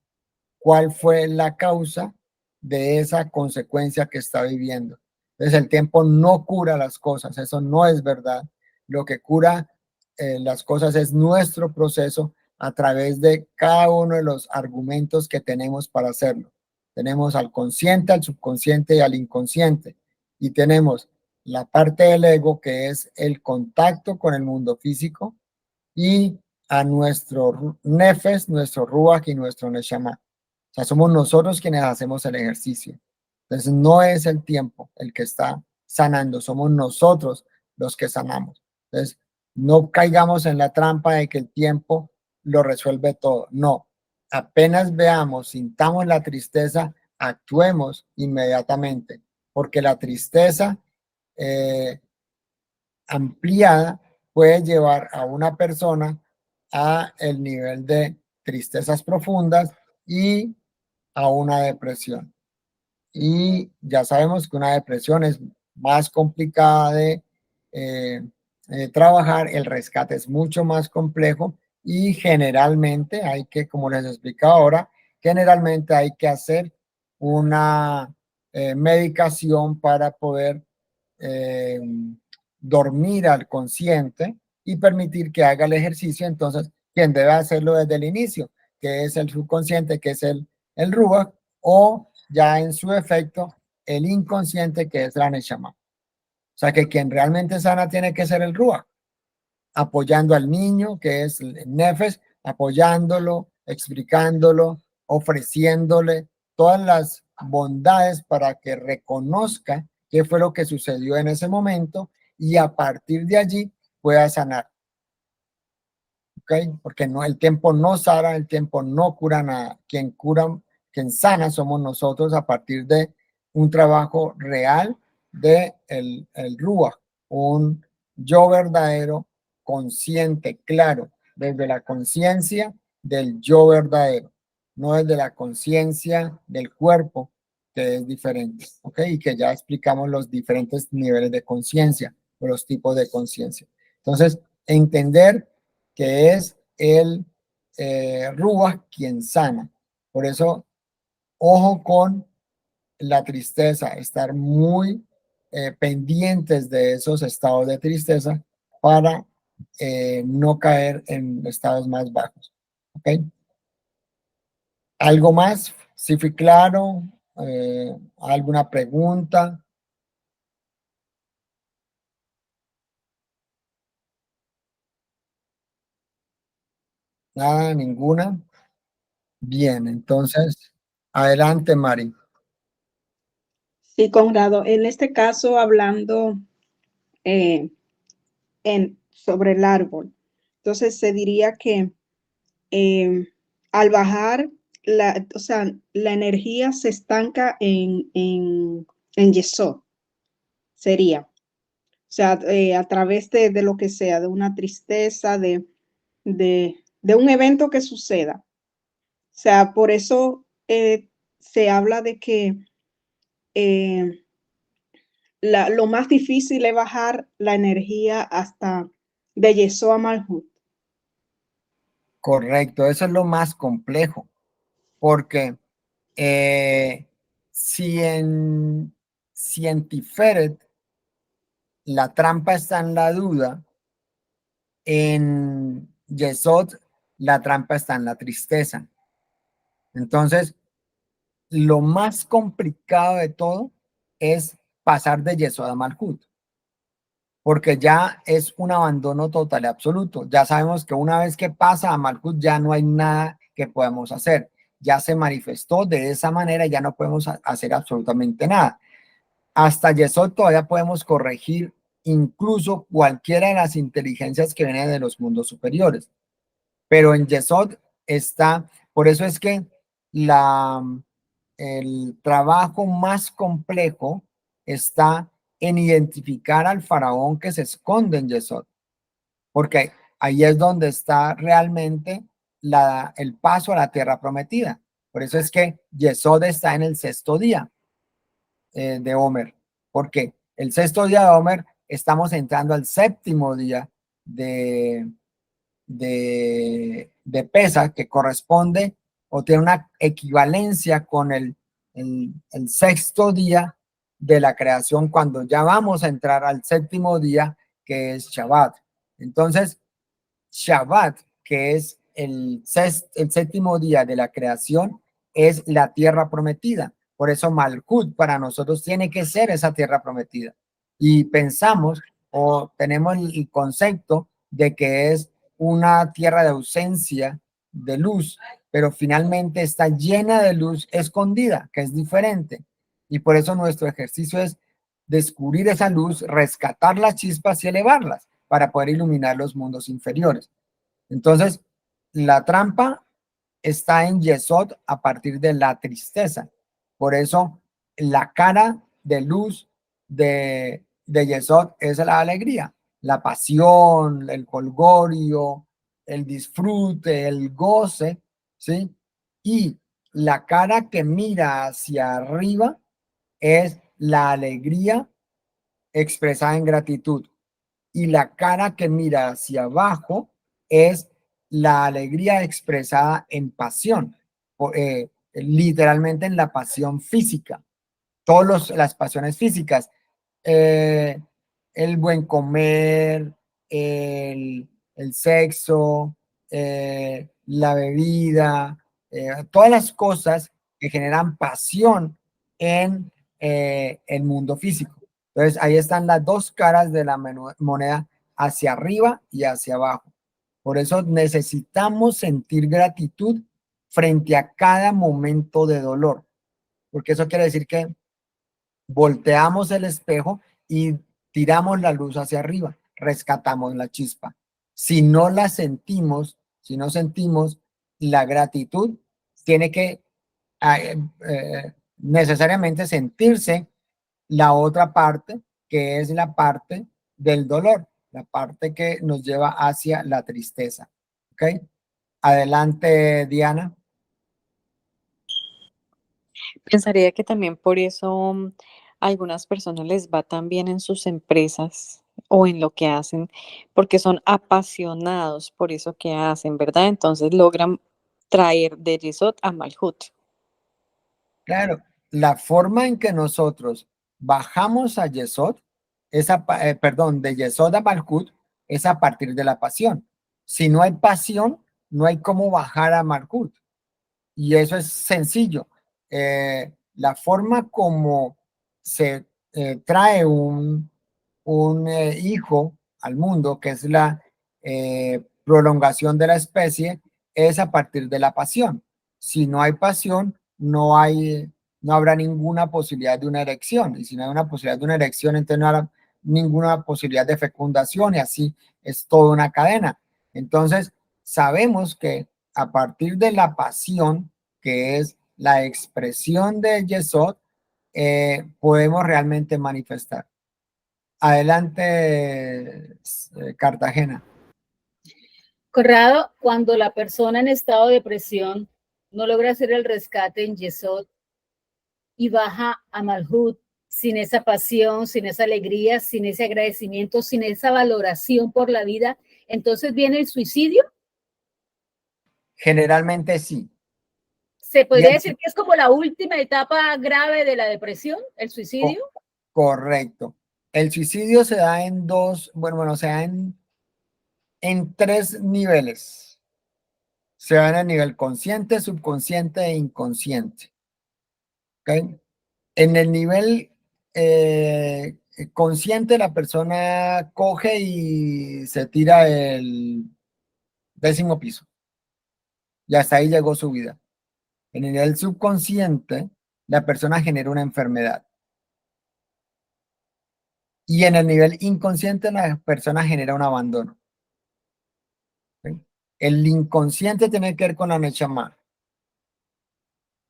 cuál fue la causa de esa consecuencia que está viviendo. Entonces el tiempo no cura las cosas, eso no es verdad. Lo que cura las cosas es nuestro proceso a través de cada uno de los argumentos que tenemos para hacerlo. Tenemos al consciente, al subconsciente y al inconsciente. Y tenemos la parte del ego, que es el contacto con el mundo físico, y a nuestro nefes, nuestro ruach y nuestro neshama. O sea, somos nosotros quienes hacemos el ejercicio. Entonces, no es el tiempo el que está sanando, somos nosotros los que sanamos. Entonces, no caigamos en la trampa de que el tiempo lo resuelve todo. No, apenas veamos, sintamos la tristeza, actuemos inmediatamente, porque la tristeza ampliada puede llevar a una persona a el nivel de tristezas profundas y a una depresión. Y ya sabemos que una depresión es más complicada de trabajar, el rescate es mucho más complejo y generalmente hay que, como les explico ahora, generalmente hay que hacer una medicación para poder eh, dormir al consciente y permitir que haga el ejercicio. Entonces, quien debe hacerlo desde el inicio, que es el subconsciente, que es el Ruach, o ya en su efecto, el inconsciente, que es la Neshama. O sea que quien realmente sana tiene que ser el Ruach, apoyando al niño, que es el Nefesh, apoyándolo, explicándolo, ofreciéndole todas las bondades para que reconozca qué fue lo que sucedió en ese momento y a partir de allí pueda sanar. ¿Ok? Porque no, el tiempo no sana, el tiempo no cura nada. Quien cura, quien sana somos nosotros a partir de un trabajo real de el Ruach, un yo verdadero, consciente, claro, desde la conciencia del yo verdadero, no desde la conciencia del cuerpo, que es diferente, ¿ok? Y que ya explicamos los diferentes niveles de conciencia o los tipos de conciencia. Entonces, entender que es el Ruach quien sana. Por eso, ojo con la tristeza, estar muy pendientes de esos estados de tristeza para no caer en estados más bajos. ¿Ok? ¿Algo más? ¿Sí fui claro? ¿Alguna pregunta? Nada, ninguna. Bien, entonces, adelante, Mari. Sí, Conrado, en este caso hablando sobre el árbol, entonces se diría que al bajar, o sea, la energía se estanca en Yesod, sería. O sea, a través de lo que sea, de una tristeza, de un evento que suceda. O sea, por eso se habla de que lo más difícil es bajar la energía hasta de Yesod a Malhut. Correcto, eso es lo más complejo, porque si en Tiferet la trampa está en la duda, en Yesod la trampa está en la tristeza. Entonces, lo más complicado de todo es pasar de Yesod a Malhut, porque ya es un abandono total y absoluto. Ya sabemos que una vez que pasa a Malhut ya no hay nada que podamos hacer. Ya se manifestó de esa manera, ya no podemos hacer absolutamente nada. Hasta Yesod todavía podemos corregir incluso cualquiera de las inteligencias que vienen de los mundos superiores. Pero en Yesod está, por eso es que el trabajo más complejo está en identificar al faraón que se esconde en Yesod, porque ahí es donde está realmente el paso a la tierra prometida. Por eso es que Yesod está en el sexto día de Omer. Porque el sexto día de Omer estamos entrando al séptimo día de Pesach, que corresponde o tiene una equivalencia con el sexto día de la creación, cuando ya vamos a entrar al séptimo día, que es Shabbat. Entonces, Shabbat, que es el séptimo día de la creación, es la tierra prometida. Por eso Malkut para nosotros tiene que ser esa tierra prometida. Y pensamos o tenemos el concepto de que es una tierra de ausencia de luz, pero finalmente está llena de luz escondida, que es diferente. Y por eso nuestro ejercicio es descubrir esa luz, rescatar las chispas y elevarlas para poder iluminar los mundos inferiores. Entonces, la trampa está en Yesod a partir de la tristeza. Por eso, la cara de luz de Yesod es la alegría, la pasión, el jolgorio, el disfrute, el goce, ¿sí? Y la cara que mira hacia arriba es la alegría expresada en gratitud. Y la cara que mira hacia abajo es la alegría expresada en pasión, literalmente en la pasión física, todas las pasiones físicas, eh, el buen comer, el sexo, la bebida, todas las cosas que generan pasión en el mundo físico. Entonces, ahí están las dos caras de la moneda, hacia arriba y hacia abajo. Por eso necesitamos sentir gratitud frente a cada momento de dolor, porque eso quiere decir que volteamos el espejo y tiramos la luz hacia arriba, rescatamos la chispa. Si no la sentimos, si no sentimos la gratitud, tiene que necesariamente sentirse la otra parte, que es la parte del dolor, la parte que nos lleva hacia la tristeza. ¿Ok? Adelante, Diana. Pensaría que también por eso a algunas personas les va tan bien en sus empresas o en lo que hacen, porque son apasionados por eso que hacen, ¿verdad? Entonces logran traer de Yesod a Malhut. Claro, la forma en que nosotros bajamos a Yesod, perdón, de Yesod a Malhut, es a partir de la pasión. Si no hay pasión, no hay cómo bajar a Malhut. Y eso es sencillo. La forma como se trae un hijo al mundo, que es la prolongación de la especie, es a partir de la pasión. Si no hay pasión, no habrá ninguna posibilidad de una erección. Y si no hay una posibilidad de una erección, entonces no habrá ninguna posibilidad de fecundación, y así es toda una cadena. Entonces, sabemos que a partir de la pasión, que es la expresión de Yesod, podemos realmente manifestar. Adelante, Cartagena. Corrado, cuando la persona en estado de depresión no logra hacer el rescate en Yesod y baja a Malhut sin esa pasión, sin esa alegría, sin ese agradecimiento, sin esa valoración por la vida, entonces viene el suicidio. Generalmente sí. ¿Se podría decir que es como la última etapa grave de la depresión, el suicidio? Correcto. El suicidio se da en se da en tres niveles. Se da en el nivel consciente, subconsciente e inconsciente. ¿Okay? En el nivel consciente, la persona coge y se tira el 10º piso. Y hasta ahí llegó su vida. En el nivel subconsciente, la persona genera una enfermedad. Y en el nivel inconsciente, la persona genera un abandono. ¿Okay? El inconsciente tiene que ver con la Neshama.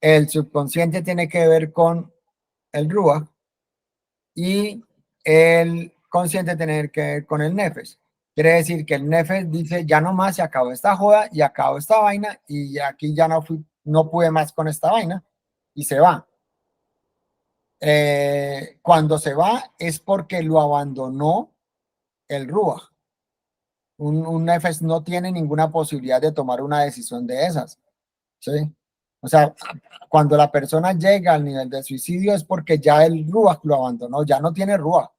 El subconsciente tiene que ver con el Ruach. Y el consciente tiene que ver con el Nefesh. Quiere decir que el Nefesh dice, ya no más, se acabó esta joda y acabó esta vaina y aquí ya no fui no pude más con esta vaina y se va. Cuando se va es porque lo abandonó el Ruach. Un nefesh no tiene ninguna posibilidad de tomar una decisión de esas, ¿sí? O sea, cuando la persona llega al nivel de suicidio es porque ya el Ruach lo abandonó, ya no tiene Ruach,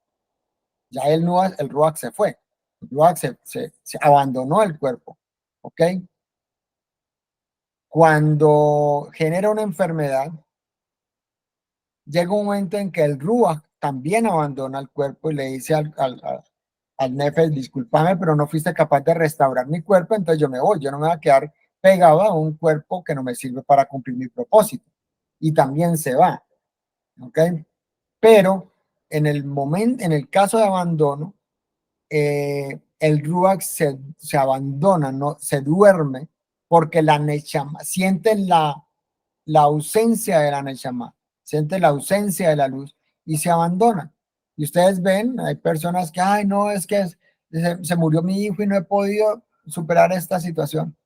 ya el Ruach se fue, el Ruach se abandonó el cuerpo, ¿ok? Cuando genera una enfermedad, llega un momento en que el Ruach también abandona el cuerpo y le dice al nefesh, discúlpame, pero no fuiste capaz de restaurar mi cuerpo, entonces yo me voy, yo no me voy a quedar pegado a un cuerpo que no me sirve para cumplir mi propósito. Y también se va, ¿ok? Pero en el caso de abandono, el Ruach se abandona, no, se duerme, porque la Neshama siente la ausencia de la Neshama, siente la ausencia de la luz y se abandona. Y ustedes ven, hay personas que, ay, no, es que se murió mi hijo y no he podido superar esta situación.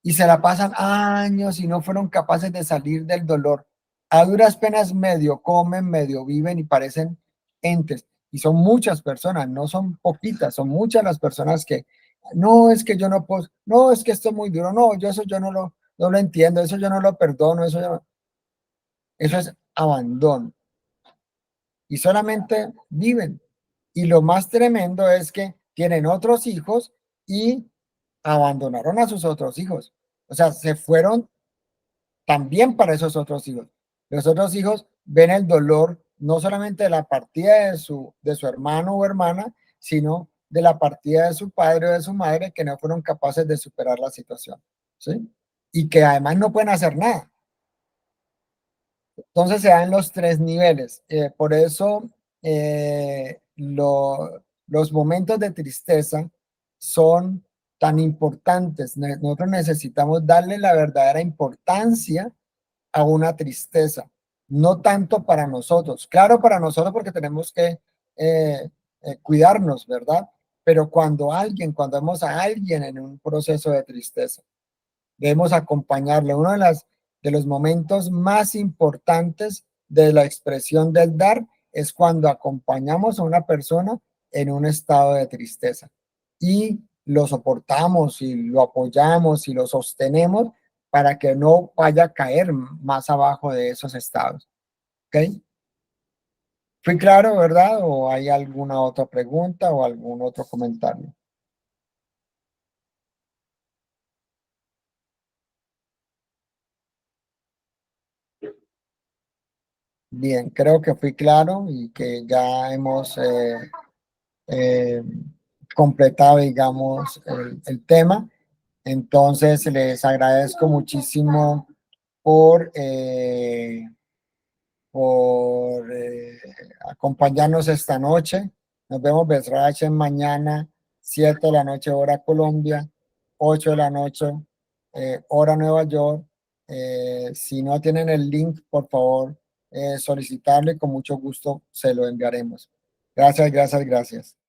Y se la pasan años y no fueron capaces de salir del dolor. A duras penas medio comen, medio viven y parecen entes. Y son muchas personas, no son poquitas, son muchas las personas que, no, es que yo no puedo, no, es que esto es muy duro, no, eso yo no lo entiendo, eso yo no lo perdono, eso es abandono. Y solamente viven. Y lo más tremendo es que tienen otros hijos y abandonaron a sus otros hijos. O sea, se fueron también para esos otros hijos. Los otros hijos ven el dolor no solamente de la partida de su hermano o hermana, sino de la partida de su padre o de su madre que no fueron capaces de superar la situación, ¿sí? Y que además no pueden hacer nada. Entonces se dan los tres niveles. Por eso los momentos de tristeza son tan importantes. Nosotros necesitamos darle la verdadera importancia a una tristeza, no tanto para nosotros. Claro, para nosotros porque tenemos que cuidarnos, ¿verdad? Pero cuando vemos a alguien en un proceso de tristeza, debemos acompañarle. Uno de los momentos más importantes de la expresión del dar es cuando acompañamos a una persona en un estado de tristeza y lo soportamos y lo apoyamos y lo sostenemos para que no vaya a caer más abajo de esos estados. ¿Ok? ¿Fui claro, verdad? ¿O hay alguna otra pregunta o algún otro comentario? Bien, creo que fui claro y que ya hemos eh, completado, digamos, el tema. Entonces, les agradezco muchísimo por, acompañarnos esta noche. Nos vemos, Besrache, mañana, 7 de la noche, hora Colombia, 8 de la noche, hora Nueva York. Si no tienen el link, por favor, solicitarle, con mucho gusto se lo enviaremos. Gracias, gracias, gracias.